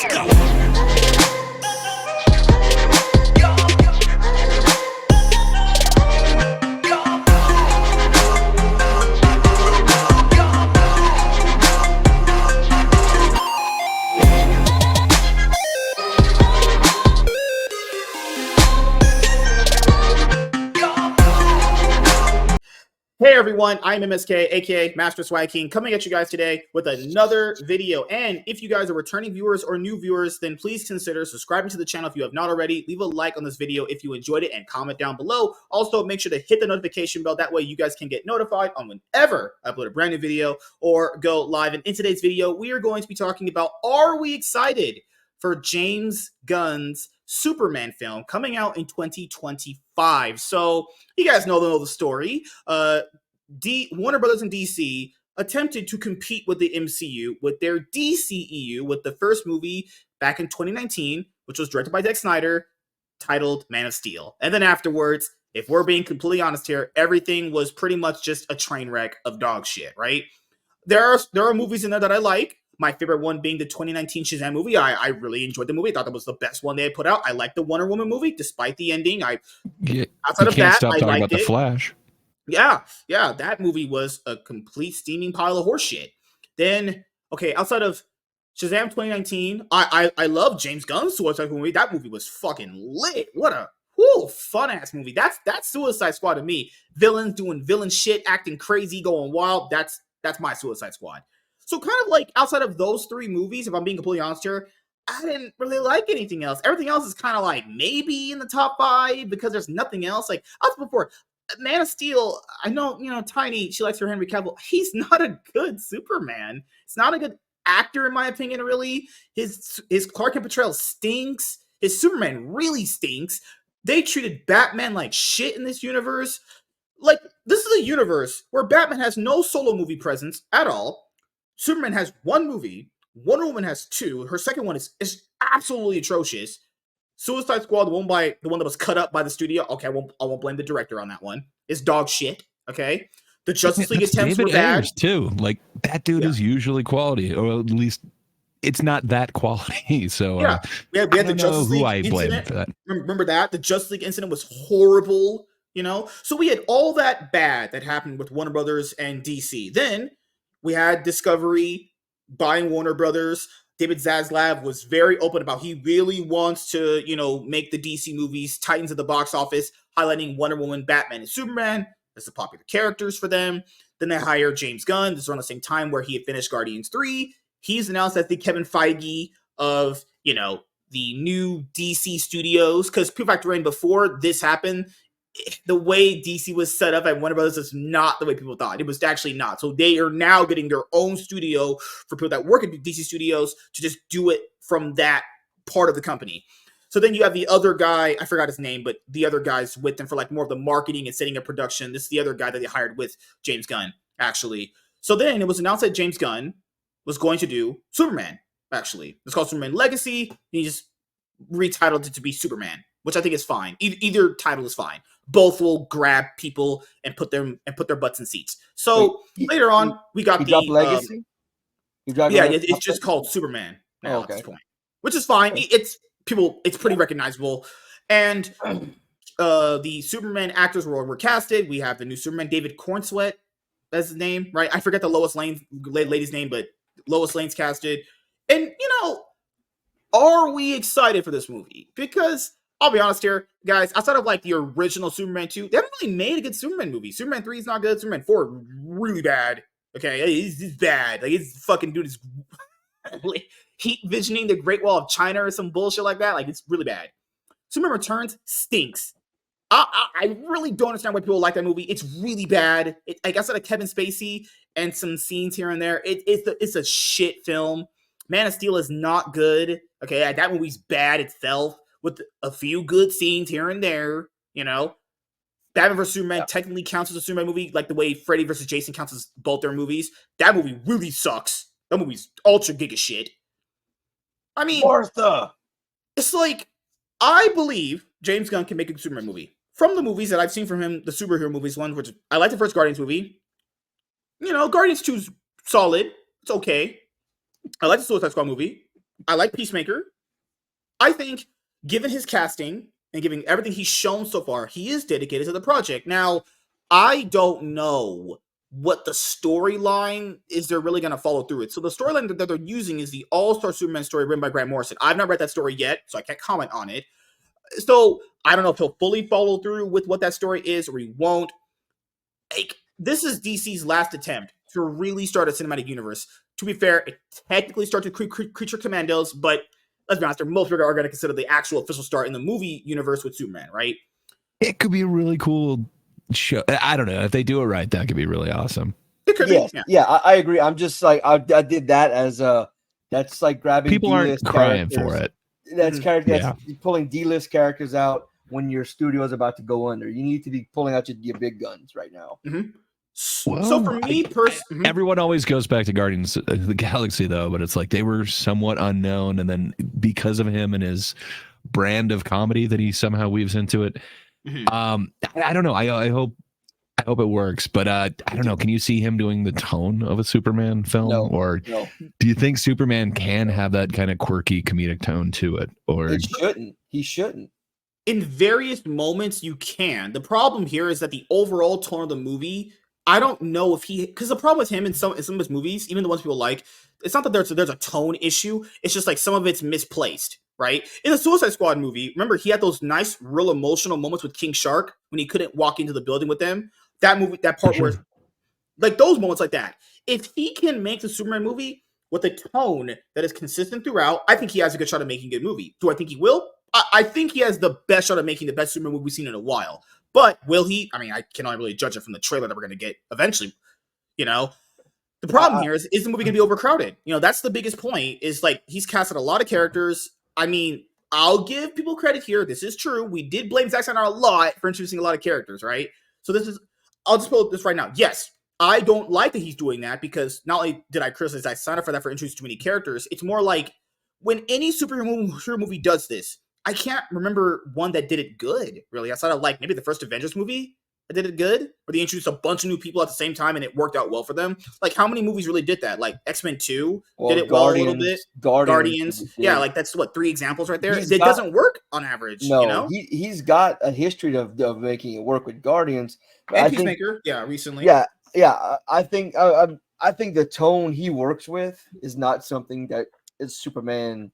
Let's go. Hey everyone, I'm MSK, aka Master Swag King, coming at you guys today with another video. And if you guys are returning viewers or new viewers, then please consider subscribing to the channel if you have not already. Leave a like on this video if you enjoyed it and comment down below. Also, make sure to hit the notification bell. That way you guys can get notified on whenever I upload a brand new video or go live. And in today's video, we are going to be talking about, are we excited for James Gunn's Superman film coming out in 2025? So you guys know the story. Warner Brothers and DC attempted to compete with the MCU with their DCEU with the first movie back in 2019, which was directed by Zack Snyder, titled Man of Steel. And then afterwards, if we're being completely honest here, everything was pretty much just a train wreck of dog shit, right? There are movies in there that I like. My favorite one being the 2019 Shazam movie. I really enjoyed the movie. I thought that was the best one they had put out. I liked the Wonder Woman movie, despite the ending. Outside of that, I liked it. The Flash. Yeah, that movie was a complete steaming pile of horse shit. Then, okay, outside of Shazam 2019, I love James Gunn's Suicide movie. That movie was fucking lit. What a fun ass movie. That's Suicide Squad to me. Villains doing villain shit, acting crazy, going wild. That's my Suicide Squad. So kind of like outside of those three movies, if I'm being completely honest here, I didn't really like anything else. Everything else is kind of like maybe in the top 5 because there's nothing else. Like I was before, Man of Steel, I know, Tiny, she likes her Henry Cavill. He's not a good Superman. It's not a good actor, in my opinion, really. His Clark Kent portrayal stinks. His Superman really stinks. They treated Batman like shit in this universe. Like, this is a universe where Batman has no solo movie presence at all. Superman has one movie. Wonder Woman has 2. Her second one is absolutely atrocious. Suicide Squad, the one that was cut up by the studio. Okay, I won't blame the director on that one. It's dog shit. Okay, the Justice League attempts were bad too. Like that dude is usually quality, or at least it's not that quality. So we had the Justice League incident. For that. Remember that the Justice League incident was horrible. So we had all that bad that happened with Warner Brothers and DC. Then we had Discovery buying Warner Brothers. David Zaslav was very open about he really wants to, make the DC movies titans at the box office, highlighting Wonder Woman, Batman, and Superman as the popular characters for them. Then they hired James Gunn. This is around the same time where he had finished Guardians 3. He's announced as the Kevin Feige of, the new DC studios. Because people factor in before this happened, the way DC was set up at Warner Brothers is not the way people thought. It was actually not. So they are now getting their own studio for people that work at DC studios to just do it from that part of the company. So then you have the other guy, I forgot his name, but the other guys with them for like more of the marketing and setting up production. This is the other guy that they hired with James Gunn, actually. So then it was announced that James Gunn was going to do Superman, actually. It's called Superman Legacy. He just retitled it to be Superman, which I think is fine. Either title is fine. Both will grab people and put their butts in seats. So later on, we got the Legacy. It's just called Superman now at this point, which is fine. It's pretty recognizable, and the Superman actors were casted. We have the new Superman, David Cornsweet, that's his name, right? I forget the Lois Lane lady's name, but Lois Lane's casted. And are we excited for this movie? Because I'll be honest here, guys, outside of like the original Superman 2, they haven't really made a good Superman movie. Superman 3 is not good. Superman 4 really bad. Okay, it's bad. Like, his fucking dude is heat visioning the Great Wall of China or some bullshit like that. Like, it's really bad. Superman Returns stinks. I really don't understand why people like that movie. It's really bad. Like I said, like Kevin Spacey and some scenes here and there. It's a shit film. Man of Steel is not good. Okay, that movie's bad itself, with a few good scenes here and there, Batman vs. Superman technically counts as a Superman movie, like the way Freddy vs. Jason counts as both their movies. That movie really sucks. That movie's ultra giga shit. I mean, Martha! It's like, I believe James Gunn can make a Superman movie. From the movies that I've seen from him, the superhero movies one, which I like the first Guardians movie. Guardians 2's solid. It's okay. I like the Suicide Squad movie. I like Peacemaker. I think, given his casting and given everything he's shown so far, he is dedicated to the project. Now, I don't know what the storyline is they're really going to follow through it. So the storyline that they're using is the All-Star Superman story written by Grant Morrison. I've not read that story yet, so I can't comment on it. So I don't know if he'll fully follow through with what that story is or he won't. Like, this is DC's last attempt to really start a cinematic universe. To be fair, it technically started Creature Commandos, but let's be honest, most people are going to consider the actual official start in the movie universe with Superman, right? It could be a really cool show. I don't know. If they do it right, that could be really awesome. It could be. Yeah, I agree. I'm just like, I did that as that's like grabbing people aren't crying for it. That's that's pulling D-list characters out when your studio is about to go under. You need to be pulling out your big guns right now. Well, so for me, everyone always goes back to Guardians of the Galaxy, though, but it's like they were somewhat unknown, and then because of him and his brand of comedy that he somehow weaves into it, I don't know. I hope it works, but I don't know. Can you see him doing the tone of a Superman film, or do you think Superman can have that kind of quirky comedic tone to it? Or he shouldn't. In various moments, you can. The problem here is that the overall tone of the movie, I don't know if because the problem with him in some of his movies, even the ones people like, it's not that there's a tone issue. It's just like some of it's misplaced, right? In the Suicide Squad movie, remember he had those nice, real emotional moments with King Shark when he couldn't walk into the building with them. That part where, like those moments like that. If he can make the Superman movie with a tone that is consistent throughout, I think he has a good shot at making a good movie. Do I think he will? I think he has the best shot at making the best Superman movie we've seen in a while. But will he? I mean, I cannot really judge it from the trailer that we're going to get eventually. You know, the problem here is the movie going to be overcrowded? You know, that's the biggest point. Is like he's casted a lot of characters. I mean, I'll give people credit here. This is true. We did blame Zack Snyder a lot for introducing a lot of characters, right? So I'll just put this right now. Yes, I don't like that he's doing that because not only did I criticize Zack Snyder for that for introducing too many characters, it's more like when any superhero movie does this, I can't remember one that did it good, really. Outside of like maybe the first Avengers movie that did it good, where they introduced a bunch of new people at the same time and it worked out well for them. Like how many movies really did that? Like X-Men 2 did it well a little bit. Guardians. Yeah, like that's 3 examples right there. It doesn't work on average. No, you know? he's got a history of making it work with Guardians. And Peacemaker, recently. Yeah. I think the tone he works with is not something that is Superman.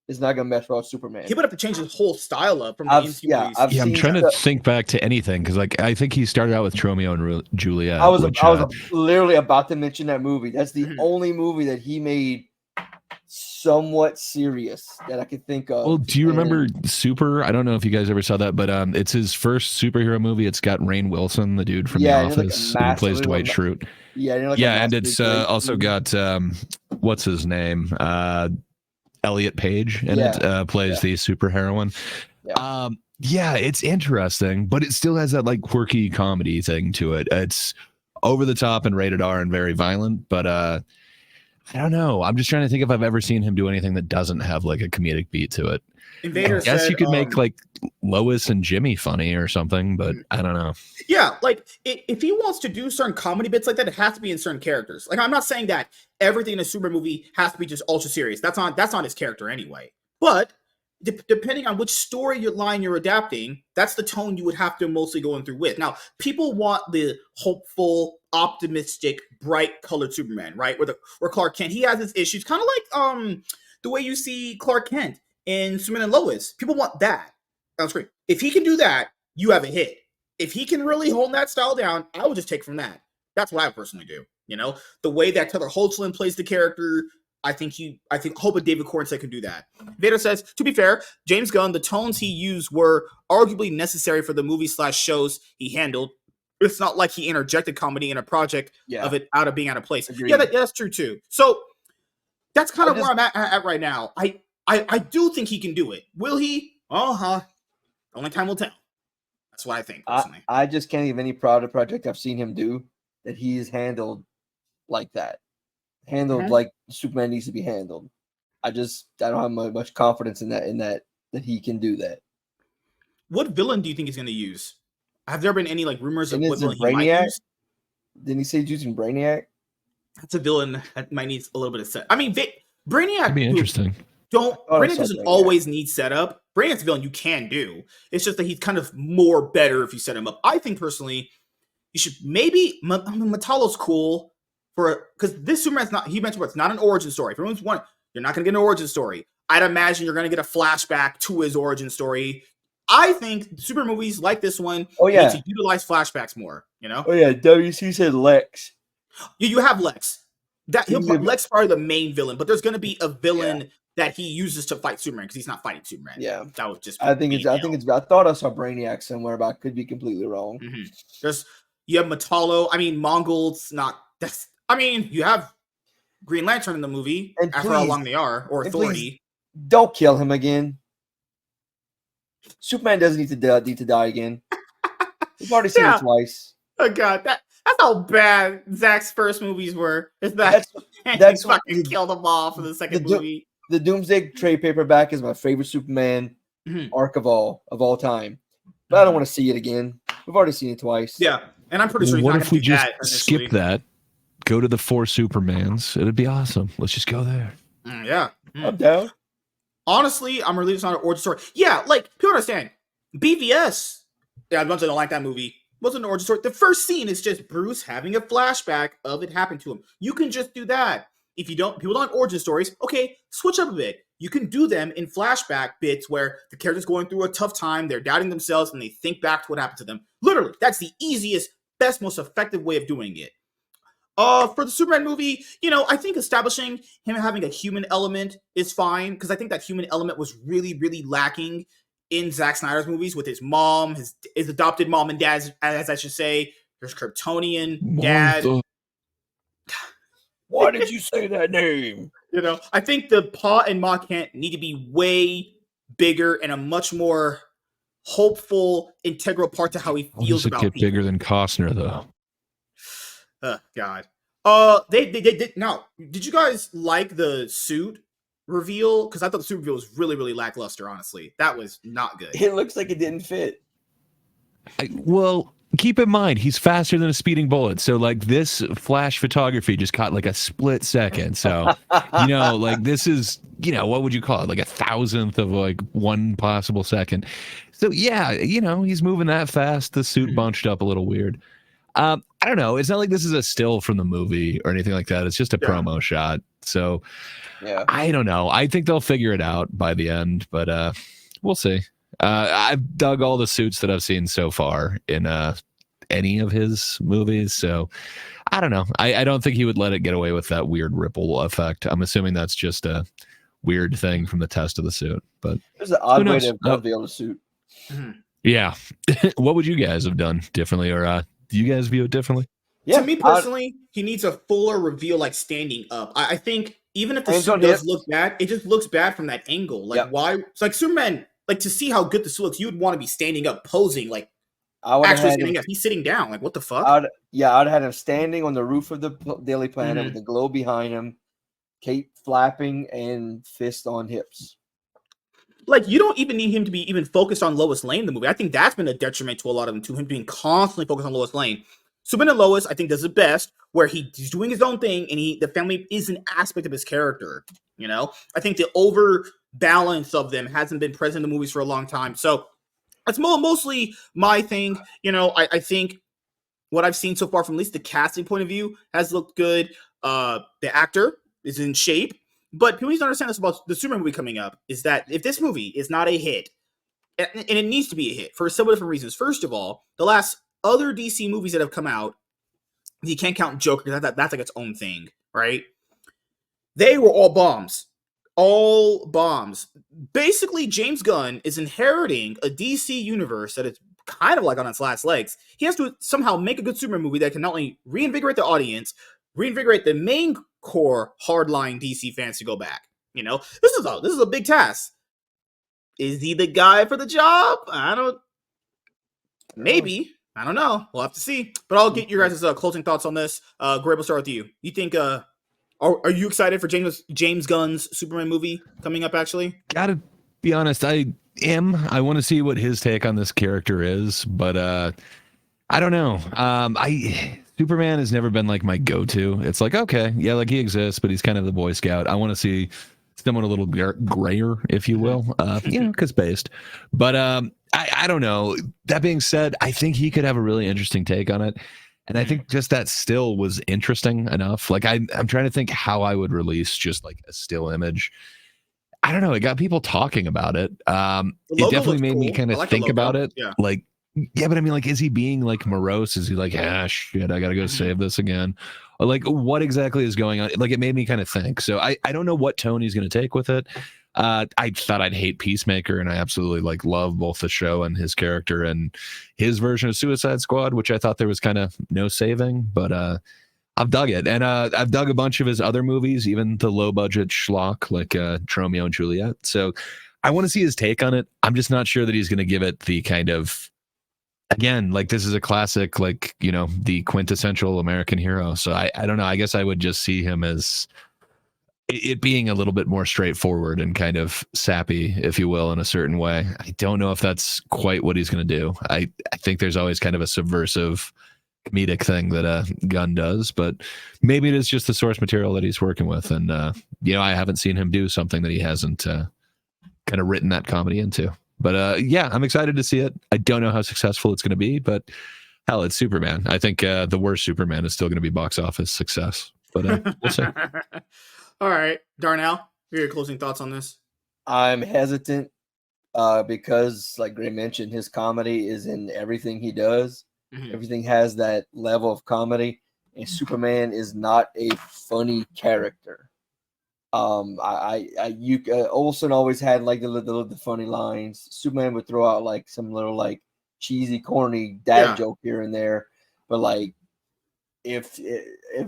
Is not gonna mess with Superman. He would have to change his whole style up from the MCU movies. I'm trying to think back to anything because, like, I think he started out with Romeo and Juliet. I was literally about to mention that movie. That's the only movie that he made somewhat serious that I could think of. Well, do you remember Super? I don't know if you guys ever saw that, but it's his first superhero movie. It's got Rainn Wilson, the dude from The Office, who plays Dwight Schrute. And it's also got what's his name? Elliot Page in it plays the superheroine. It's interesting, but it still has that like quirky comedy thing to it. It's over the top and rated R and very violent, but I don't know. I'm just trying to think if I've ever seen him do anything that doesn't have like a comedic beat to it. Invader I guess you could make like Lois and Jimmy funny or something, but I don't know. Yeah, like if he wants to do certain comedy bits like that, it has to be in certain characters. Like I'm not saying that everything in a Superman movie has to be just ultra serious. That's not his character anyway. But depending on which line you're adapting, that's the tone you would have to mostly go through with. Now, people want the hopeful, optimistic, bright colored Superman, right? Where Clark Kent, he has his issues, kind of like the way you see Clark Kent in Superman and Lois. People want that. That's great. If he can do that, you have a hit. If he can really hold that style down, I would just take from that. That's what I personally do. You know, the way that Taylor Hoechlin plays the character, I think Hope and David Cornsett can do that. Vader says, to be fair, James Gunn, the tones he used were arguably necessary for the movie/shows he handled. It's not like he interjected comedy in a project of it being out of place. Agreed. Yeah, that's true too. So that's kind of where I'm at right now. I do think he can do it. Will he? Only time will tell. That's what I think, personally. I just can't think of any project I've seen him do that he's handled like that. Like Superman needs to be handled. I don't have much confidence in that he can do that. What villain do you think he's going to use? Have there been any like rumors of what villain he might use? Didn't he say he's using Brainiac? That's a villain that might need a little bit of set. I mean, Brainiac could be interesting. Brainiac doesn't always need setup. Brainiac's a villain you can do. It's just that he's kind of more better if you set him up. I think personally, you should maybe Metallo's cool because this Superman's not. He mentioned it's not an origin story. If everyone's one, you're not going to get an origin story. I'd imagine you're going to get a flashback to his origin story. I think super movies like this one need to utilize flashbacks more. You know? Oh yeah, WC said Lex. You have Lex. Lex is probably the main villain, but there's going to be a villain that he uses to fight Superman because he's not fighting Superman. Yeah, that would just. I think it's. I thought I saw Brainiac somewhere, but I could be completely wrong. Mm-hmm. You have Metallo. I mean, Mongols. You have Green Lantern in the movie. And after how long they are, or Authority. Don't kill him again. Superman doesn't need to die again. We've already seen it twice. Oh God, that's how bad Zack's first movies were. Is that that's fucking killed them off in the second movie. The Doomsday trade paperback is my favorite Superman arc of all time. But I don't want to see it again. We've already seen it twice. Yeah, and I'm pretty sure. What if we just skip that? Go to the 4 Supermans. It'd be awesome. Let's just go there. I'm down. Honestly, I'm really just not an origin story. Yeah, like people understand. BVS. Yeah, as much as I don't like that movie, wasn't an origin story. The first scene is just Bruce having a flashback of it happened to him. You can just do that. If you don't, people don't like origin stories. Okay, switch up a bit. You can do them in flashback bits where the character's going through a tough time, they're doubting themselves, and they think back to what happened to them. Literally, that's the easiest, best, most effective way of doing it. For the Superman movie, I think establishing him having a human element is fine because I think that human element was really, really lacking in Zack Snyder's movies with his mom, his adopted mom and dad, as I should say. There's Kryptonian dad. Why did you say that name? I think the Pa and Ma Kent need to be way bigger and a much more hopeful, integral part to how he feels about people. Get bigger than Costner, though. God. They did. Now, did you guys like the suit reveal? Because I thought the suit reveal was really, really lackluster. Honestly, that was not good. It looks like it didn't fit. Well, keep in mind he's faster than a speeding bullet. So, like, this flash photography just caught like a split second. So, this is, what would you call it? Like 1,000th of like one possible second. So, yeah, he's moving that fast. The suit bunched up a little weird. I don't know. It's not like this is a still from the movie or anything like that. It's just a promo shot. So I don't know. I think they'll figure it out by the end, but we'll see. I've dug all the suits that I've seen so far in any of his movies. So I don't know. I don't think he would let it get away with that weird ripple effect. I'm assuming that's just a weird thing from the test of the suit. But there's an odd way to reveal the suit. Yeah. What would you guys have done differently, or do you guys view it differently? Yeah, to me personally, he needs a fuller reveal, like standing up. I think even if the suit does look bad, it just looks bad from that angle. Like why? It's like Superman. Like to see how good the suit looks, you would want to be standing up, posing. Like actually standing up. He's sitting down. Like what the fuck? I'd have had him standing on the roof of the Daily Planet with the globe behind him, cape flapping, and fist on hips. Like, you don't even need him to be even focused on Lois Lane in the movie. I think that's been a detriment to a lot of them, to him being constantly focused on Lois Lane. Superman and Lois, I think, does it best, where he's doing his own thing, and the family is an aspect of his character, I think the overbalance of them hasn't been present in the movies for a long time. So, that's mostly my thing. I think what I've seen so far, from at least the casting point of view, has looked good. The actor is in shape. But people need to understand this about the Superman movie coming up, is that if this movie is not a hit, and it needs to be a hit for several different reasons. First of all, the last other DC movies that have come out, you can't count Joker because that's like its own thing, right? They were all bombs. All bombs. Basically, James Gunn is inheriting a DC universe that is kind of like on its last legs. He has to somehow make a good Superman movie that can not only reinvigorate the audience, reinvigorate the main core hardline DC fans to go back. This is a big task. Is he the guy for the job? Maybe. I don't know. We'll have to see. But I'll get your guys' closing thoughts on this. Greg, we'll start with you. You think are you excited for James Gunn's Superman movie coming up? Actually, gotta be honest, I am. I want to see what his take on this character is, but I don't know. Superman has never been like my go-to. It's like, okay, yeah, like he exists, but he's kind of the Boy Scout. I want to see someone a little grayer, if you will, because based. But I don't know. That being said, I think he could have a really interesting take on it. And I think just that still was interesting enough. Like I'm trying to think how I would release just like a still image. I don't know. It got people talking about it. It definitely made me kind of think about it. Yeah. Like, yeah, but I mean, like, is he being like morose? Is he like, shit, I gotta go save this again? Or like, what exactly is going on? Like, it made me kind of think. So I don't know what tone he's gonna take with it. I thought I'd hate Peacemaker, and I absolutely like love both the show and his character and his version of Suicide Squad, which I thought there was kind of no saving, but I've dug it. And I've dug a bunch of his other movies, even the low budget schlock like Romeo and Juliet. So I want to see his take on it. I'm just not sure that he's going to give it the kind of, again, like this is a classic, like, you know, the quintessential American hero. So I don't know. I guess I would just see him as it being a little bit more straightforward and kind of sappy, if you will, in a certain way. I don't know if that's quite what he's going to do. I think there's always kind of a subversive comedic thing that Gunn does, but maybe it is just the source material that he's working with. And, you know, I haven't seen him do something that he hasn't kind of written that comedy into. But yeah, I'm excited to see it. I don't know how successful it's going to be, but hell, it's Superman. I think the worst Superman is still going to be box office success, but we'll see. All right, Darnell, what are your closing thoughts on this? I'm hesitant because, like Gray mentioned, his comedy is in everything he does. Mm-hmm. Everything has that level of comedy, and Superman is not a funny character. Olsen always had like the funny lines. Superman would throw out like some little like cheesy, corny dad joke here and there, but like if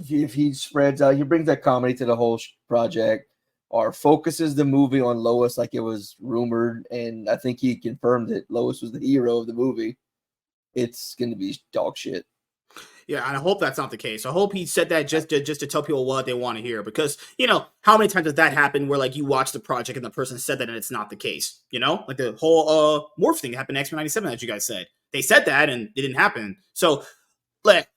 he spreads out, he brings that comedy to the whole project, or focuses the movie on Lois like it was rumored, and I think he confirmed that Lois was the hero of the movie. It's going to be dog shit. Yeah, and I hope that's not the case. I hope he said that just to tell people what they want to hear, because, you know, how many times does that happen where, like, you watch the project and the person said that and it's not the case, you know? Like the whole Morph thing that happened in X-Men 97 that you guys said. They said that and it didn't happen. So, like,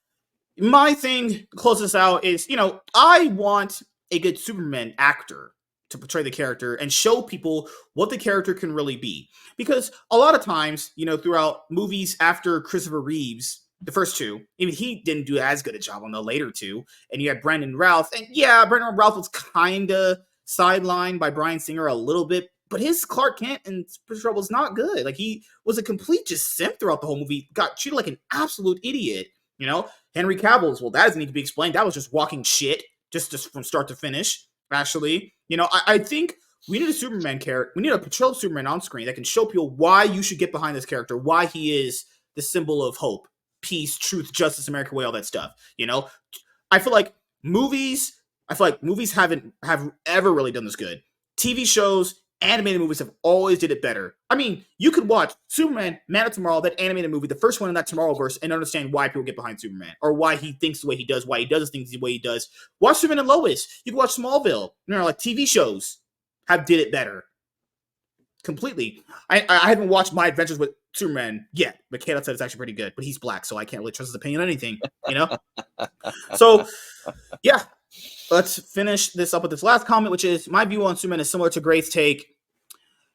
my thing to close this out is, you know, I want a good Superman actor to portray the character and show people what the character can really be. Because a lot of times, you know, throughout movies after Christopher Reeves, the first two, even he didn't do as good a job on the later two. And you had Brandon Routh. And yeah, Brandon Routh was kind of sidelined by Bryan Singer a little bit, but his Clark Kent in Supergirl was not good. Like, he was a complete just simp throughout the whole movie, got treated like an absolute idiot. You know, Henry Cavill's, well, that doesn't need to be explained. That was just walking shit, just from start to finish, actually. You know, I think we need a Superman character. We need a portrayal of Superman on screen that can show people why you should get behind this character, why he is the symbol of hope, peace, truth, justice, American way, all that stuff. You know, I feel like movies have ever really done this good. TV shows, animated movies have always did it better. I mean, you could watch Superman, Man of Tomorrow, that animated movie, the first one in that Tomorrowverse, and understand why people get behind Superman, or why he thinks the way he does, why he does things the way he does. Watch Superman and Lois. You can watch Smallville. You know, like TV shows did it better. Completely. I haven't watched My Adventures with Superman yet, but Kayla said it's actually pretty good, but he's black, so I can't really trust his opinion on anything, you know? So, yeah. Let's finish this up with this last comment, which is, my view on Superman is similar to Gray's take.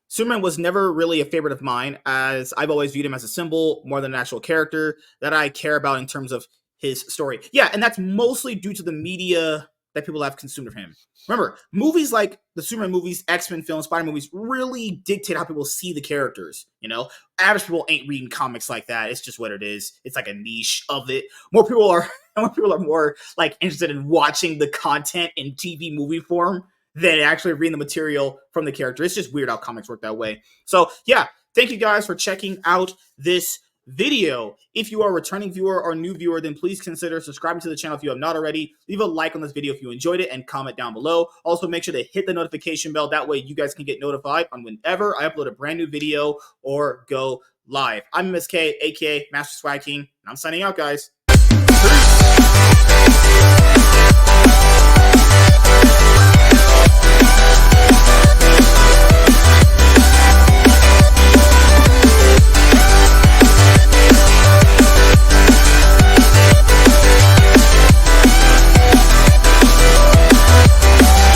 Superman was never really a favorite of mine, as I've always viewed him as a symbol more than an actual character that I care about in terms of his story. Yeah, and that's mostly due to the media that people have consumed of him. Remember, movies like the Superman movies, X-Men films, Spider movies really dictate how people see the characters, you know? Average people ain't reading comics like that. It's just what it is. It's like a niche of it. More people are more like interested in watching the content in TV movie form than actually reading the material from the character. It's just weird how comics work that way. So yeah, thank you guys for checking out this video. If you are a returning viewer or new viewer, then please consider subscribing to the channel if you have not already. Leave a like on this video if you enjoyed it, and comment down below. Also, make sure to hit the notification bell. That way you guys can get notified on whenever I upload a brand new video or go live. I'm MSK, aka Master Swag King, and I'm signing out, guys.